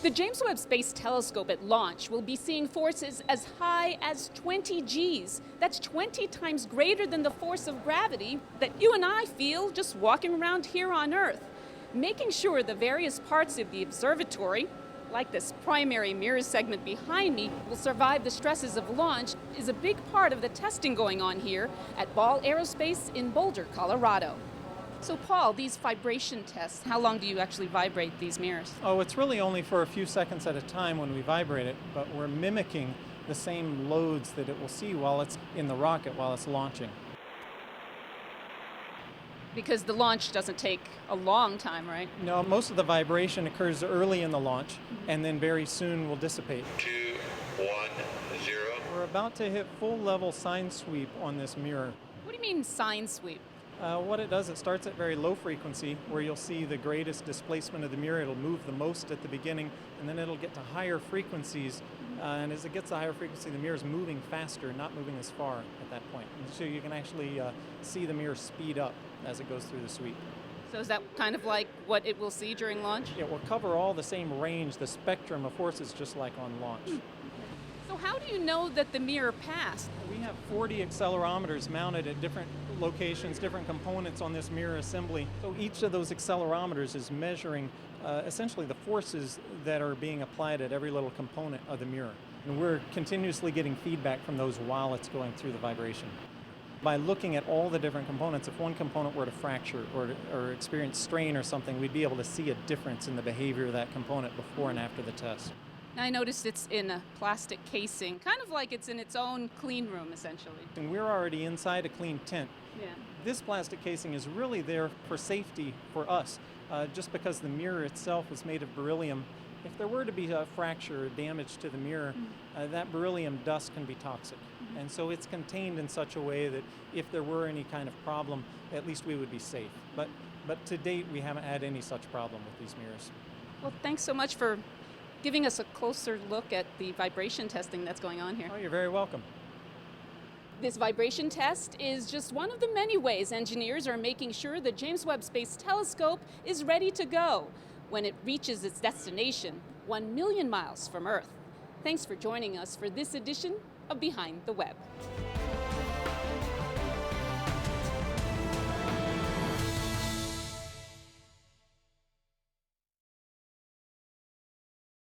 The James Webb Space Telescope at launch will be seeing forces as high as 20 Gs. That's 20 times greater than the force of gravity that you and I feel just walking around here on Earth. Making sure the various parts of the observatory, like this primary mirror segment behind me, will survive the stresses of launch is a big part of the testing going on here at Ball Aerospace in Boulder, Colorado. So Paul, these vibration tests, how long do you actually vibrate these mirrors? Oh, it's really only for a few seconds at a time when we vibrate it, but we're mimicking the same loads that it will see while it's in the rocket, while it's launching. Because the launch doesn't take a long time, right? No, most of the vibration occurs early in the launch and then very soon will dissipate. 2, 1, 0. We're about to hit full level sine sweep on this mirror. What do you mean sine sweep? What it does, it starts at very low frequency where you'll see the greatest displacement of the mirror. It'll move the most at the beginning and then it'll get to higher frequencies. And as it gets to higher frequency, the mirror is moving faster, not moving as far at that point. And so you can actually see the mirror speed up as it goes through the sweep. So is that kind of like what it will see during launch? It will cover all the same range, the spectrum of forces, just like on launch. So how do you know that the mirror passed? We have 40 accelerometers mounted at different locations, different components on this mirror assembly. So each of those accelerometers is measuring essentially the forces that are being applied at every little component of the mirror. And we're continuously getting feedback from those while it's going through the vibration. By looking at all the different components, if one component were to fracture or experience strain or something, we'd be able to see a difference in the behavior of that component before and after the test. Now I noticed it's in a plastic casing, kind of like it's in its own clean room, essentially. And we're already inside a clean tent. Yeah. This plastic casing is really there for safety for us, just because the mirror itself is made of beryllium. If there were to be a fracture or damage to the mirror, that beryllium dust can be toxic. And so it's contained in such a way that if there were any kind of problem, at least we would be safe. But to date, we haven't had any such problem with these mirrors. Well, thanks so much for giving us a closer look at the vibration testing that's going on here. Oh, you're very welcome. This vibration test is just one of the many ways engineers are making sure the James Webb Space Telescope is ready to go when it reaches its destination, 1 million miles from Earth. Thanks for joining us for this edition of Behind the Web.